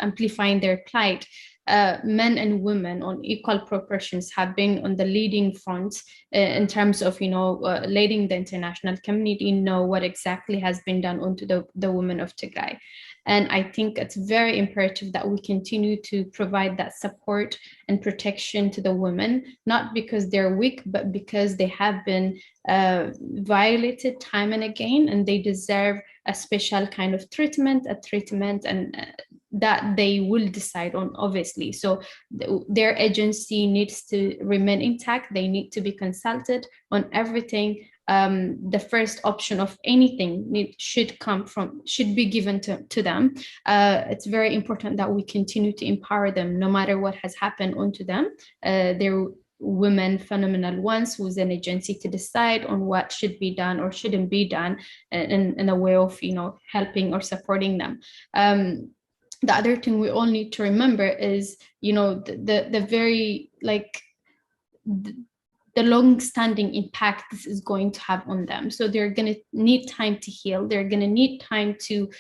amplifying their plight. Men and women on equal proportions have been on the leading front in terms of, letting the international community know what exactly has been done onto the women of Tigray. And I think it's very imperative that we continue to provide that support and protection to the women, not because they're weak, but because they have been violated time and again, and they deserve a special kind of treatment, and that they will decide on, obviously. So their agency needs to remain intact. They need to be consulted on everything. The first option of anything should be given to them. It's very important that we continue to empower them, no matter what has happened onto them. They're women, phenomenal ones, who's an agency to decide on what should be done or shouldn't be done in a way of, helping or supporting them. The other thing we all need to remember is, the very the long-standing impact this is going to have on them. So they're going to need time to heal. They're going to need time to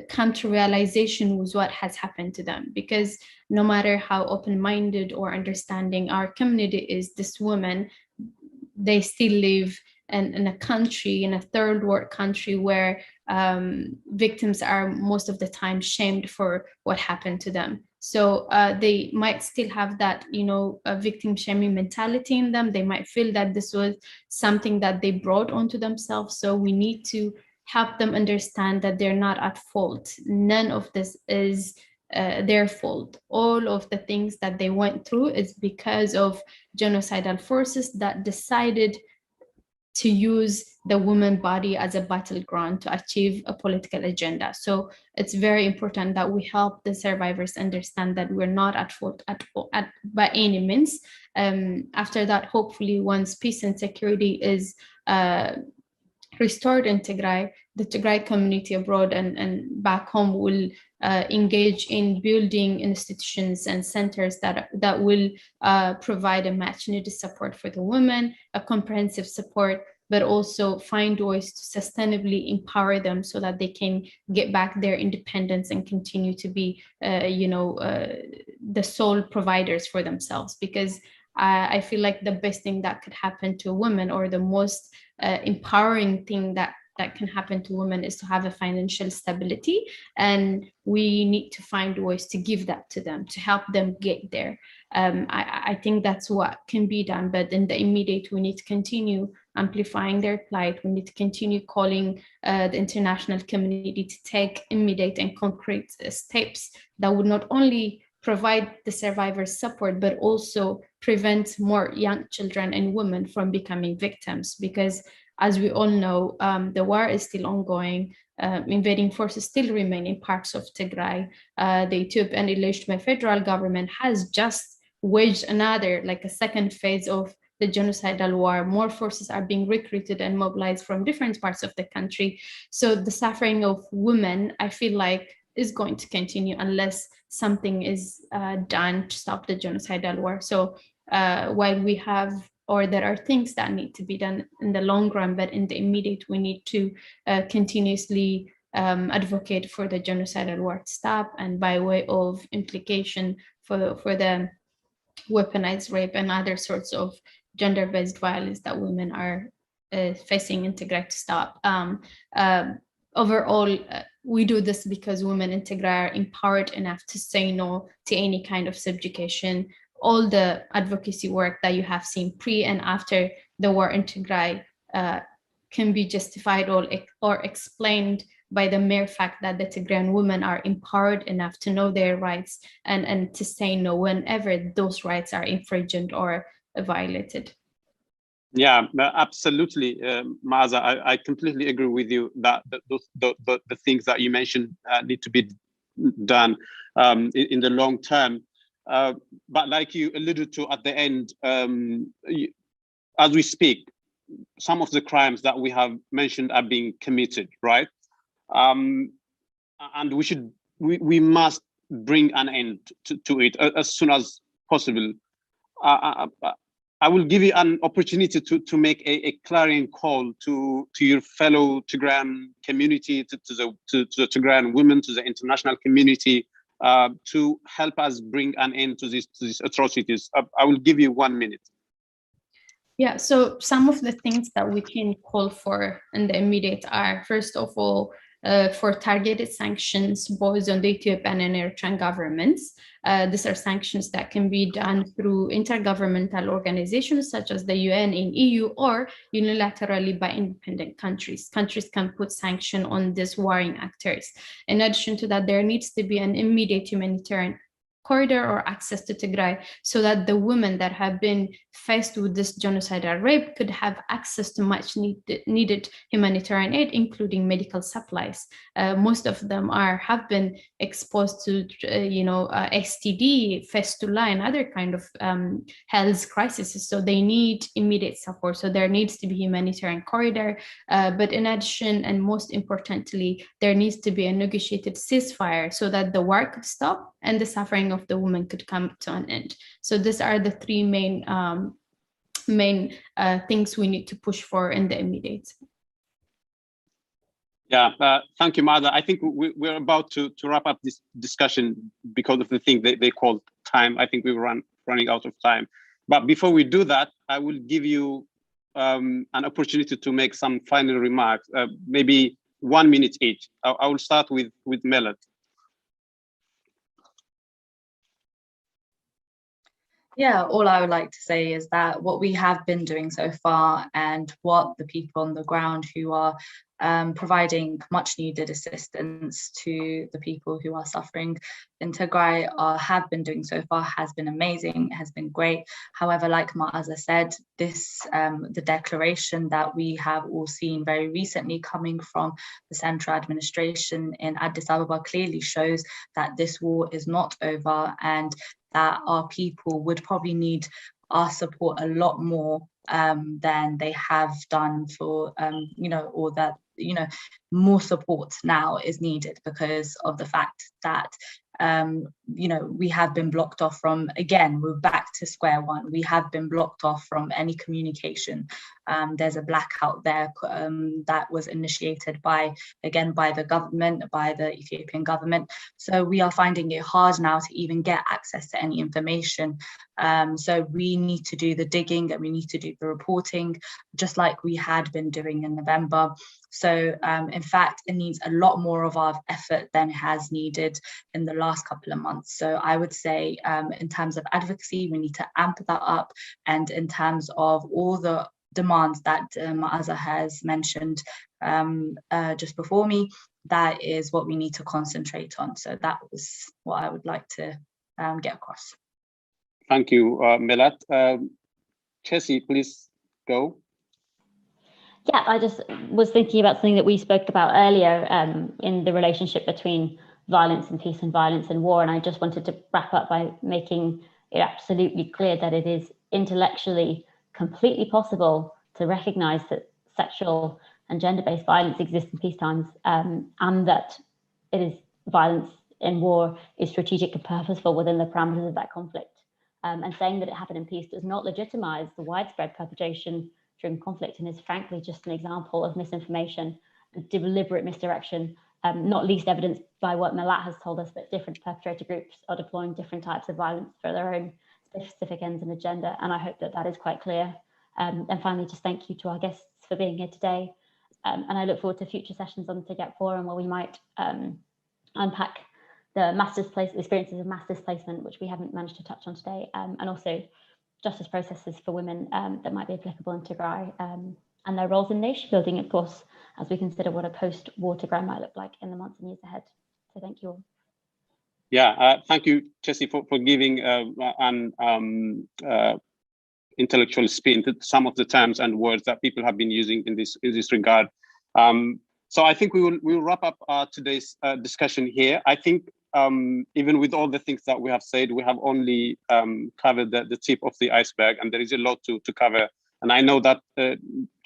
come to realization with what has happened to them. Because no matter how open-minded or understanding our community is, this woman, they still live in a country, in a third world country, where victims are most of the time shamed for what happened to them. So they might still have that, a victim shaming mentality in them. They might feel that this was something that they brought onto themselves. So we need to help them understand that they're not at fault. None of this is their fault. All of the things that they went through is because of genocidal forces that decided to use the woman body as a battleground to achieve a political agenda. So it's very important that we help the survivors understand that we're not at fault by any means. After that, hopefully, once peace and security is restored in Tigray, the Tigray community abroad and back home will engage in building institutions and centers that will provide a much needed support for the women, a comprehensive support, but also find ways to sustainably empower them so that they can get back their independence and continue to be, the sole providers for themselves. Because I feel like the best thing that could happen to a woman, or the most empowering thing that can happen to women, is to have a financial stability. And we need to find ways to give that to them, to help them get there. I think that's what can be done. But in the immediate, we need to continue amplifying their plight. We need to continue calling the international community to take immediate and concrete steps that would not only provide the survivors support, but also prevent more young children and women from becoming victims. Because as we all know, the war is still ongoing. Invading forces still remain in parts of Tigray. The Ethiopian illegitimate federal government has just waged another, a second phase of the genocidal war. More forces are being recruited and mobilized from different parts of the country. So the suffering of women, I feel like, is going to continue unless something is done to stop the genocidal war. So while we have, or there are things that need to be done in the long run, but in the immediate, we need to continuously advocate for the genocidal war to stop, and by way of implication for the weaponized rape and other sorts of gender-based violence that women are facing in Tigray to stop. Overall, we do this because women in Tigray are empowered enough to say no to any kind of subjugation. all the advocacy work that you have seen pre and after the war in Tigray can be justified or explained by the mere fact that the Tigrayan women are empowered enough to know their rights and to say no whenever those rights are infringed or violated. Yeah, absolutely, Meaza. I completely agree with you that the things that you mentioned need to be done in the long term. But like you alluded to at the end, as we speak, some of the crimes that we have mentioned are being committed, right? And we must bring an end to it as soon as possible. I will give you an opportunity to make a clarion call to your fellow Tigrayan community, to the Tigrayan women, to the international community, to help us bring an end to these atrocities. I will give you 1 minute. Yeah, so some of the things that we can call for in the immediate are, first of all, for targeted sanctions both on the Ethiopian and Eritrean governments. These are sanctions that can be done through intergovernmental organizations such as the UN and EU, or unilaterally by independent countries. Countries can put sanction on these warring actors. In addition to that, there needs to be an immediate humanitarian corridor or access to Tigray so that the women that have been faced with this genocidal rape could have access to much needed humanitarian aid, including medical supplies. Most of them have been exposed to STD, fistula, and other kind of health crises, so they need immediate support. So there needs to be humanitarian corridor, but in addition, and most importantly, there needs to be a negotiated ceasefire so that the war could stop and the suffering of the women could come to an end. So these are the three main things we need to push for in the immediate. Yeah, thank you, Meaza. I think we're about to wrap up this discussion because of the thing they call time. I think we're running out of time. But before we do that, I will give you an opportunity to make some final remarks, maybe 1 minute each. I will start with Melat. Yeah, all I would like to say is that what we have been doing so far and what the people on the ground who are providing much needed assistance to the people who are suffering in Tigray have been doing so far has been amazing, has been great. However, like Meaza said, the declaration that we have all seen very recently coming from the central administration in Addis Ababa clearly shows that this war is not over and that our people would probably need our support a lot more than they have done for, or that, more support now is needed because of the fact that we have been blocked off from, again, we're back to square one. We have been blocked off from any communication. There's a blackout there that was initiated by the government, by the Ethiopian government. So we are finding it hard now to even get access to any information. So we need to do the digging and we need to do the reporting, just like we had been doing in November. So in fact, it needs a lot more of our effort than has needed in the last couple of months. So I would say in terms of advocacy, we need to amp that up. And in terms of all the demands that Meaza has mentioned just before me, that is what we need to concentrate on. So that was what I would like to get across. Thank you, Melat. Chessie, please go. Yeah, I just was thinking about something that we spoke about earlier in the relationship between violence and peace and violence and war. And I just wanted to wrap up by making it absolutely clear that it is intellectually completely possible to recognize that sexual and gender-based violence exists in peacetimes, and that it is violence in war is strategic and purposeful within the parameters of that conflict. And saying that it happened in peace does not legitimize the widespread perpetration during conflict and is frankly just an example of misinformation and deliberate misdirection, not least evidenced by what Melat has told us, that different perpetrator groups are deploying different types of violence for their own specific ends and agenda. And I hope that that is quite clear. And finally, just thank you to our guests for being here today. And I look forward to future sessions on the Tghat Forum where we might unpack the experiences of mass displacement, which we haven't managed to touch on today, and also justice processes for women that might be applicable in Tigray, and their roles in nation building, of course, as we consider what a post-war Tigray might look like in the months and years ahead. So thank you all. Yeah, thank you, Chessie, for giving an intellectual spin to some of the terms and words that people have been using in this regard. So I think we will wrap up today's discussion here. I think even with all the things that we have said, we have only covered the tip of the iceberg, and there is a lot to cover. And I know that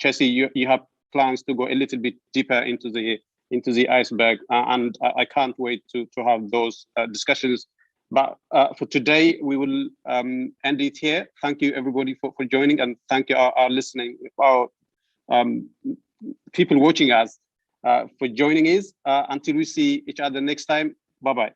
Chessie, you have plans to go a little bit deeper into the iceberg, and I can't wait to have those discussions. But for today, we will end it here. Thank you, everybody, for joining, and thank you, our listening, our people watching us for joining us. Until we see each other next time, bye-bye.